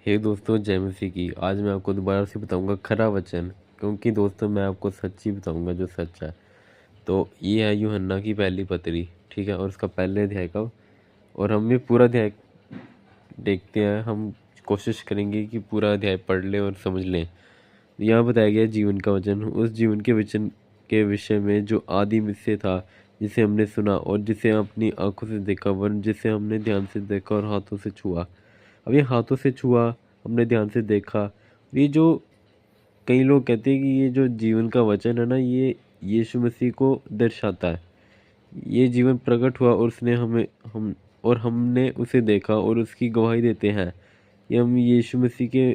हे दोस्तों, जय मसीह की। आज मैं आपको दोबारा से बताऊंगा खरा वचन, क्योंकि दोस्तों मैं आपको सच्ची बताऊंगा जो सच है। तो ये है यूहन्ना की पहली पत्री, ठीक है, और उसका पहले अध्याय का। और हम ये पूरा अध्याय देखते हैं। हम कोशिश करेंगे कि पूरा अध्याय पढ़ लें और समझ लें। यहाँ बताया गया जीवन का वचन, उस जीवन के वचन के विषय में जो आदि में से था, जिसे हमने सुना और जिसे अपनी आंखों से देखा, वरन जिसे हमने ध्यान से देखा और हाथों से छुआ। अब ये हाथों से छुआ, हमने ध्यान से देखा, ये जो कई लोग कहते हैं कि ये जो जीवन का वचन है ना, ये यीशु मसीह को दर्शाता है। ये जीवन प्रकट हुआ और उसने हमें हम और हमने उसे देखा और उसकी गवाही देते हैं। ये हम यीशु मसीह के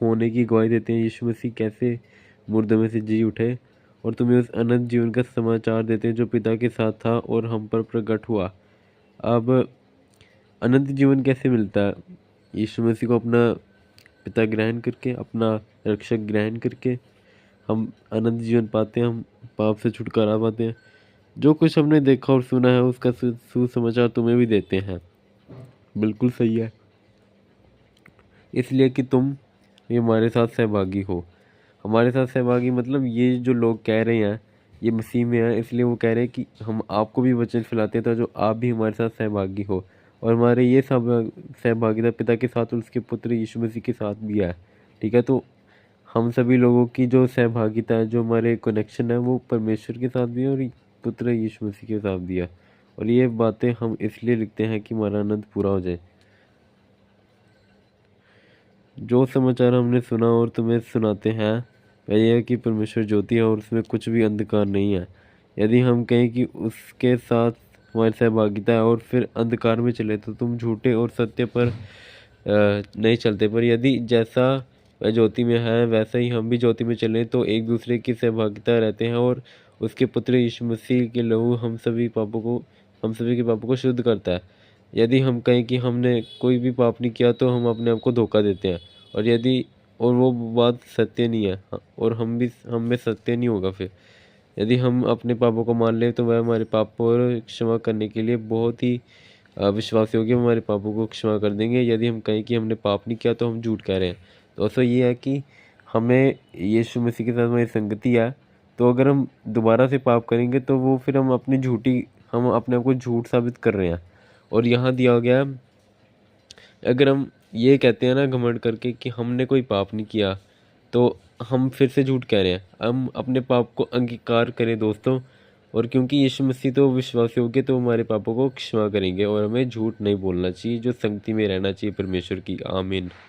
होने की गवाही देते हैं। यीशु मसीह कैसे मुर्दों में से जी उठे, और तुम्हें उस अनंत जीवन का समाचार देते हैं जो पिता के साथ था और हम पर प्रकट हुआ। अब अनंत जीवन कैसे मिलता है? यीशु मसीह को अपना पिता ग्रहण करके, अपना रक्षक ग्रहण करके हम अनंत जीवन पाते हैं, हम पाप से छुटकारा पाते हैं। जो कुछ हमने देखा और सुना है उसका सुसमाचार तुम्हें भी देते हैं। बिल्कुल सही है, इसलिए कि तुम ये हमारे साथ सहभागी हो। हमारे साथ सहभागी मतलब ये जो लोग कह रहे हैं ये मसीह में है, इसलिए वो कह रहे हैं कि हम आपको भी वचन फैलाते हैं ताकि आप भी हमारे साथ सहभागी हो। और हमारे ये सब सहभागिता पिता के साथ और उसके पुत्र यीशु मसीह के साथ भी है। ठीक है, तो हम सभी लोगों की जो सहभागिता है, जो हमारे कनेक्शन है, वो परमेश्वर के साथ भी है और पुत्र यीशु मसीह के साथ भी है। और ये बातें हम इसलिए लिखते हैं कि हमारा आनंद पूरा हो जाए। जो समाचार हमने सुना और तुम्हें सुनाते हैं वह यह है कि परमेश्वर ज्योति है और उसमें कुछ भी अंधकार नहीं है। यदि हम कहें कि उसके साथ हमारी सहभागिता है और फिर अंधकार में चले तो तुम झूठे और सत्य पर नहीं चलते। पर यदि जैसा वह ज्योति में है वैसा ही हम भी ज्योति में चलें तो एक दूसरे की सहभागिता रहते हैं, और उसके पुत्र यीशु मसीह के लहू हम सभी के पापों को शुद्ध करता है। यदि हम कहें कि हमने कोई भी पाप नहीं किया तो हम अपने आप को धोखा देते हैं, और वो बात सत्य नहीं है। और हम में सत्य नहीं होगा। फिर यदि हम अपने पापों को मान लें तो वह हमारे पापों और क्षमा करने के लिए बहुत ही विश्वास योग्य, हमारे पापों को क्षमा कर देंगे। यदि हम कहें कि हमने पाप नहीं किया तो हम झूठ कह रहे हैं। दोस्तों ये है कि हमें यीशु मसीह के साथ हमारी संगति है, तो अगर हम दोबारा से पाप करेंगे तो वो फिर हम अपने आप को झूठ साबित कर रहे हैं। और यहाँ दिया गया है, अगर हम ये कहते हैं ना घमंड करके कि हमने कोई पाप नहीं किया, तो हम फिर से झूठ कह रहे हैं। हम अपने पाप को अंगीकार करें दोस्तों, और क्योंकि यीशु मसीह तो विश्वास योग्य, तो हमारे पापों को क्षमा करेंगे और हमें झूठ नहीं बोलना चाहिए, जो संगति में रहना चाहिए परमेश्वर की। आमीन।